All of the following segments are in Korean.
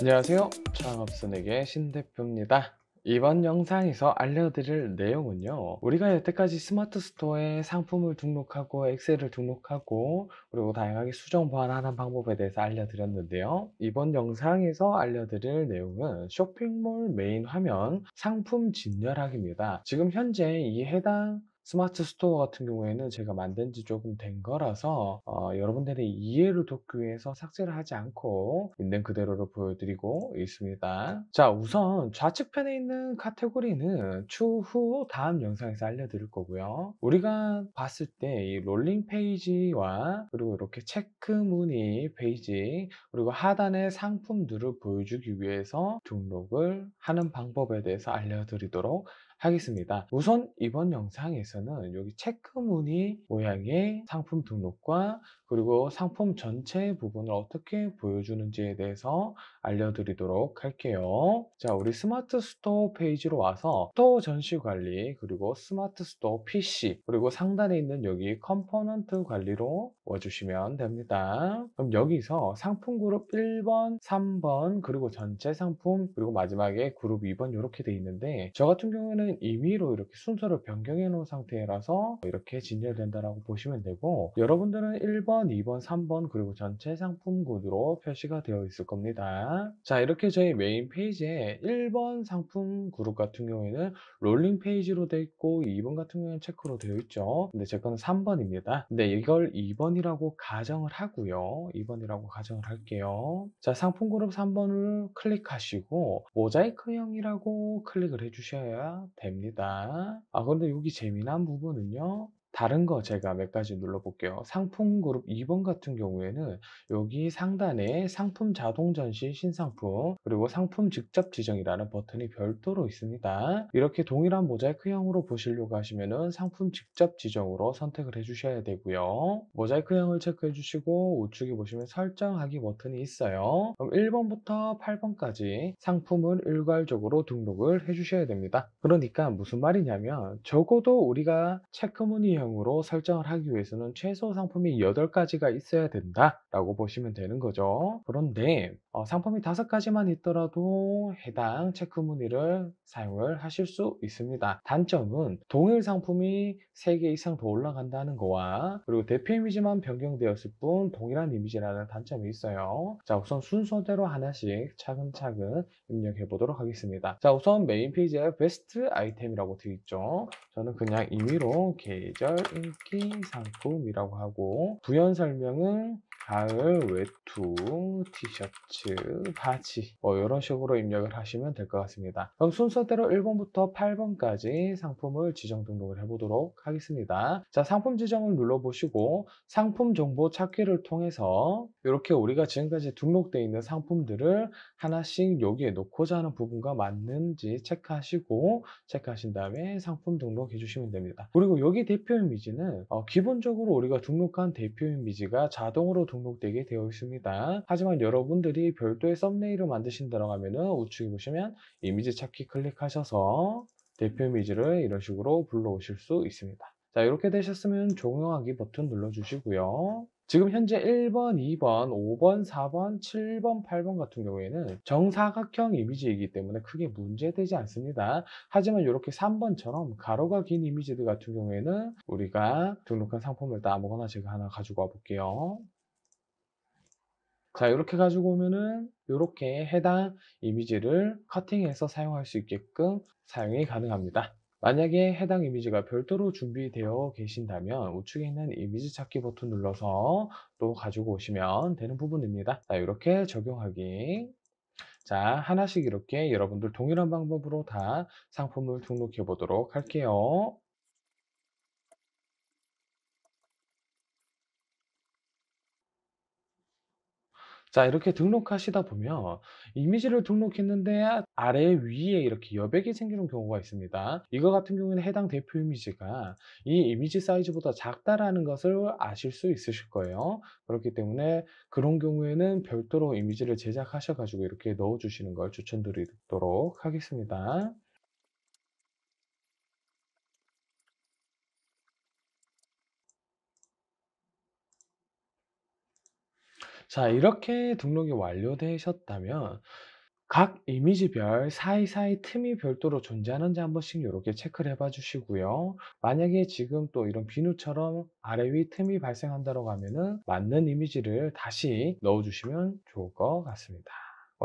안녕하세요. 창업순에게 신대표입니다. 이번 영상에서 알려드릴 내용은요. 우리가 여태까지 스마트 스토어에 상품을 등록하고 엑셀을 등록하고 그리고 다양하게 수정 보완하는 방법에 대해서 알려드렸는데요. 이번 영상에서 알려드릴 내용은 쇼핑몰 메인 화면 상품 진열하기입니다. 지금 현재 이 해당 스마트 스토어 같은 경우에는 제가 만든 지 조금 된 거라서 여러분들의 이해를 돕기 위해서 삭제를 하지 않고 있는 그대로를 보여드리고 있습니다. 자, 우선 좌측편에 있는 카테고리는 추후 다음 영상에서 알려드릴 거고요. 우리가 봤을 때 이 롤링 페이지와 그리고 이렇게 체크 무늬 페이지 그리고 하단의 상품들을 보여주기 위해서 등록을 하는 방법에 대해서 알려드리도록 하겠습니다. 우선 이번 영상에서는 여기 체크 무늬 모양의 상품 등록과 그리고 상품 전체 부분을 어떻게 보여주는지에 대해서 알려드리도록 할게요. 자, 우리 스마트 스토어 페이지로 와서 스토어 전시 관리 그리고 스마트 스토어 PC 그리고 상단에 있는 여기 컴포넌트 관리로 와주시면 됩니다. 그럼 여기서 상품 그룹 1번, 3번 그리고 전체 상품 그리고 마지막에 그룹 2번 이렇게 돼 있는데 저 같은 경우에는 임의로 이렇게 순서를 변경해 놓은 상태라서 이렇게 진열된다라고 보시면 되고 여러분들은 1번, 2번, 3번 그리고 전체 상품 코드로 표시가 되어 있을 겁니다. 자, 이렇게 저희 메인 페이지에 1번 상품 그룹 같은 경우에는 롤링 페이지로 되어 있고 2번 같은 경우에는 체크로 되어 있죠. 근데 제 거는 3번입니다. 근데 이걸 2번이라고 가정을 하고요. 2번이라고 가정을 할게요. 자, 상품 그룹 3번을 클릭하시고 모자이크형이라고 클릭을 해주셔야 됩니다. 그런데 여기 재미난 부분은요. 다른 거 제가 몇 가지 눌러볼게요. 상품 그룹 2번 같은 경우에는 여기 상단에 상품 자동 전시 신상품 그리고 상품 직접 지정이라는 버튼이 별도로 있습니다. 이렇게 동일한 모자이크형으로 보시려고 하시면은 상품 직접 지정으로 선택을 해주셔야 되고요. 모자이크형을 체크해 주시고 우측에 보시면 설정하기 버튼이 있어요. 그럼 1번부터 8번까지 상품을 일괄적으로 등록을 해주셔야 됩니다. 그러니까 무슨 말이냐면 적어도 우리가 체크무늬형으로 설정을 하기 위해서는 최소 상품이 8가지가 있어야 된다라고 보시면 되는 거죠. 그런데 상품이 5가지만 있더라도 해당 체크무늬를 사용을 하실 수 있습니다. 단점은 동일 상품이 3개 이상 더 올라간다는 거와 그리고 대표 이미지만 변경되었을 뿐 동일한 이미지라는 단점이 있어요. 자, 우선 순서대로 하나씩 차근차근 입력해 보도록 하겠습니다. 자, 우선 메인 페이지에 베스트 아이템이라고 되어 있죠. 저는 그냥 임의로 계절 인기 상품이라고 하고 부연 설명은 가을 외투 티셔츠 바지 이런 식으로 입력을 하시면 될 것 같습니다. 그럼 순서대로 1번부터 8번까지 상품을 지정 등록을 해보도록 하겠습니다. 자, 상품 지정을 눌러보시고 상품 정보 찾기를 통해서 이렇게 우리가 지금까지 등록되어 있는 상품들을 하나씩 여기에 놓고자 하는 부분과 맞는지 체크하신 다음에 상품 등록해 주시면 됩니다. 그리고 여기 대표 이미지는 기본적으로 우리가 등록한 대표 이미지가 자동으로 등록되게 되어 있습니다. 하지만 여러분들이 별도의 썸네일을 만드신다고 하면은 우측에 보시면 이미지 찾기 클릭하셔서 대표 이미지를 이런 식으로 불러오실 수 있습니다. 자, 이렇게 되셨으면 적용하기 버튼 눌러주시고요. 지금 현재 1번, 2번, 5번, 4번, 7번, 8번 같은 경우에는 정사각형 이미지이기 때문에 크게 문제되지 않습니다. 하지만 이렇게 3번처럼 가로가 긴 이미지들 같은 경우에는 우리가 등록한 상품을 다 아무거나 제가 하나 가지고 와 볼게요. 자, 이렇게 가지고 오면은 이렇게 해당 이미지를 커팅해서 사용할 수 있게끔 사용이 가능합니다. 만약에 해당 이미지가 별도로 준비되어 계신다면 우측에 있는 이미지 찾기 버튼 눌러서 또 가지고 오시면 되는 부분입니다. 자, 이렇게 적용하기. 자, 하나씩 이렇게 여러분들 동일한 방법으로 다 상품을 등록해 보도록 할게요. 자, 이렇게 등록하시다 보면 이미지를 등록했는데 아래 위에 이렇게 여백이 생기는 경우가 있습니다. 이거 같은 경우에는 해당 대표 이미지가 이 이미지 사이즈보다 작다라는 것을 아실 수 있으실 거예요. 그렇기 때문에 그런 경우에는 별도로 이미지를 제작하셔 가지고 이렇게 넣어 주시는 걸 추천드리도록 하겠습니다. 자, 이렇게 등록이 완료되셨다면 각 이미지별 사이사이 틈이 별도로 존재하는지 한 번씩 이렇게 체크를 해봐 주시고요. 만약에 지금 또 이런 비누처럼 아래 위 틈이 발생한다고 하면은 맞는 이미지를 다시 넣어 주시면 좋을 것 같습니다.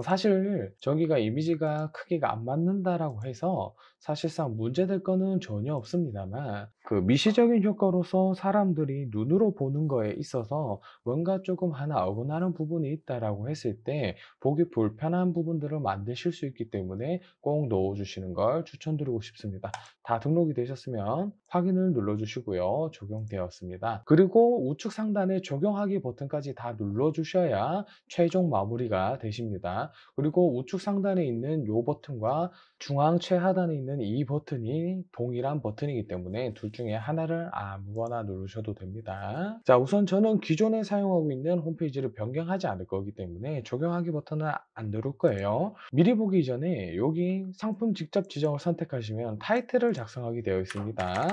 사실 저기가 이미지가 크기가 안 맞는다라고 해서 사실상 문제될 거는 전혀 없습니다만, 그 미시적인 효과로서 사람들이 눈으로 보는 거에 있어서 뭔가 조금 하나 어긋나는 부분이 있다라고 했을 때 보기 불편한 부분들을 만드실 수 있기 때문에 꼭 넣어 주시는 걸 추천드리고 싶습니다. 다 등록이 되셨으면 확인을 눌러 주시고요. 적용되었습니다. 그리고 우측 상단에 적용하기 버튼까지 다 눌러 주셔야 최종 마무리가 되십니다. 그리고 우측 상단에 있는 이 버튼과 중앙 최하단에 있는 이 버튼이 동일한 버튼이기 때문에 둘 중에 하나를 아무거나 누르셔도 됩니다. 자, 우선 저는 기존에 사용하고 있는 홈페이지를 변경하지 않을 거기 때문에 적용하기 버튼은 안 누를 거예요. 미리 보기 전에 여기 상품 직접 지정을 선택하시면 타이틀을 작성하게 되어 있습니다.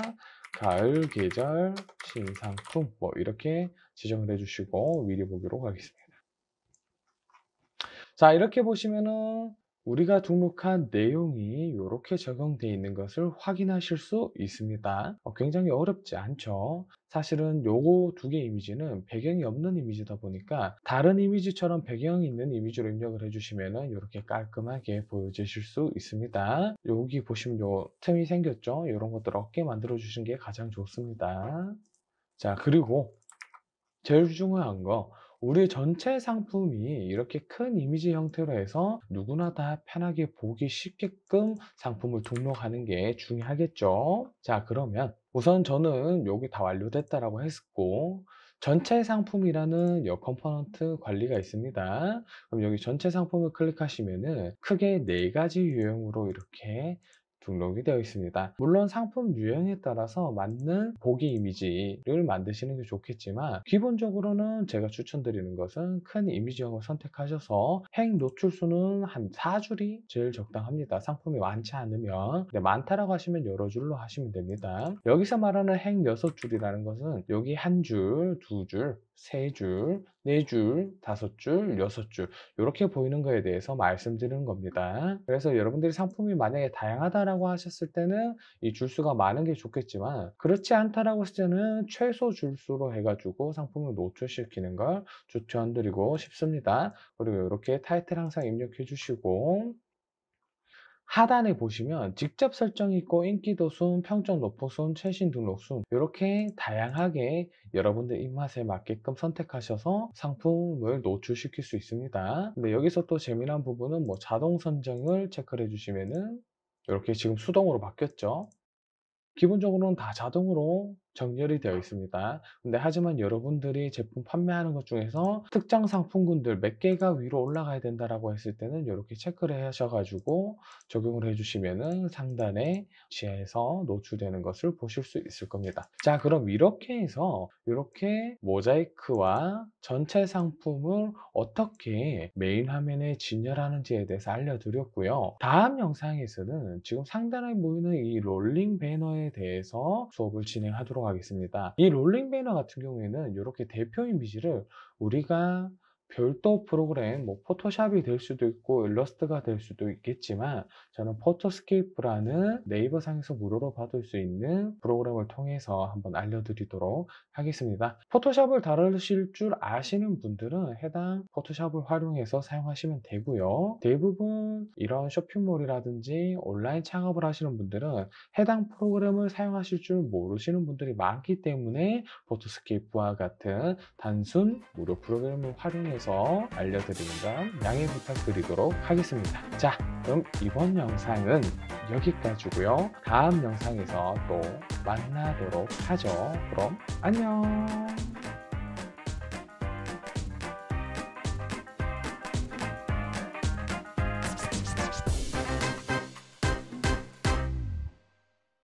가을, 계절, 신상품 뭐 이렇게 지정을 해주시고 미리 보기로 가겠습니다. 자, 이렇게 보시면은 우리가 등록한 내용이 이렇게 적용되어 있는 것을 확인하실 수 있습니다. 굉장히 어렵지 않죠. 사실은 요거 두 개 이미지는 배경이 없는 이미지다 보니까 다른 이미지처럼 배경이 있는 이미지로 입력을 해주시면은 이렇게 깔끔하게 보여주실 수 있습니다. 여기 보시면 요 틈이 생겼죠. 이런 것들 없게 만들어 주신 게 가장 좋습니다. 자, 그리고 제일 중요한 거, 우리 전체 상품이 이렇게 큰 이미지 형태로 해서 누구나 다 편하게 보기 쉽게끔 상품을 등록하는 게 중요하겠죠. 자, 그러면 우선 저는 여기 다 완료됐다라고 했고, 전체 상품이라는 여 컴포넌트 관리가 있습니다. 그럼 여기 전체 상품을 클릭하시면은 크게 네 가지 유형으로 이렇게 등록이 되어 있습니다. 물론 상품 유형에 따라서 맞는 보기 이미지를 만드시는 게 좋겠지만, 기본적으로는 제가 추천드리는 것은 큰 이미지형을 선택하셔서 행 노출수는 한 4줄이 제일 적당합니다. 상품이 많지 않으면. 근데 많다라고 하시면 여러 줄로 하시면 됩니다. 여기서 말하는 행 6줄이라는 것은 여기 한 줄, 두 줄, 세 줄, 네 줄, 다섯 줄, 여섯 줄 이렇게 보이는 거에 대해서 말씀드리는 겁니다. 그래서 여러분들이 상품이 만약에 다양하다라고 하셨을 때는 이 줄수가 많은 게 좋겠지만, 그렇지 않다라고 했을 때는 최소 줄수로 해가지고 상품을 노출시키는 걸 추천드리고 싶습니다. 그리고 이렇게 타이틀 항상 입력해 주시고, 하단에 보시면 직접 설정이 있고 인기도 순, 평점 높은 순, 최신 등록 순 이렇게 다양하게 여러분들 입맛에 맞게끔 선택하셔서 상품을 노출시킬 수 있습니다. 근데 여기서 또 재미난 부분은 뭐 자동 선정을 체크를 해주시면은 이렇게 지금 수동으로 바뀌었죠. 기본적으로는 다 자동으로 정렬이 되어 있습니다. 근데 하지만 여러분들이 제품 판매하는 것 중에서 특정 상품군들 몇 개가 위로 올라가야 된다라고 했을 때는 이렇게 체크를 하셔가지고 적용을 해주시면은 상단에 지하에서 노출되는 것을 보실 수 있을 겁니다. 자, 그럼 이렇게 해서 이렇게 모자이크와 전체 상품을 어떻게 메인 화면에 진열하는지에 대해서 알려드렸고요. 다음 영상에서는 지금 상단에 보이는 이 롤링 배너에 대해서 수업을 진행하도록 하겠습니다. 이 롤링 배너 같은 경우에는 이렇게 대표 이미지를 우리가 별도 프로그램, 뭐 포토샵이 될 수도 있고 일러스트가 될 수도 있겠지만, 저는 포토스케이프라는 네이버 상에서 무료로 받을 수 있는 프로그램을 통해서 한번 알려드리도록 하겠습니다. 포토샵을 다루실 줄 아시는 분들은 해당 포토샵을 활용해서 사용하시면 되고요. 대부분 이런 쇼핑몰이라든지 온라인 창업을 하시는 분들은 해당 프로그램을 사용하실 줄 모르시는 분들이 많기 때문에 포토스케이프와 같은 단순 무료 프로그램을 활용해서 알려드리는 점 양해 부탁드리도록 하겠습니다. 자, 그럼 이번 영상은 여기까지고요. 다음 영상에서 또 만나도록 하죠. 그럼 안녕.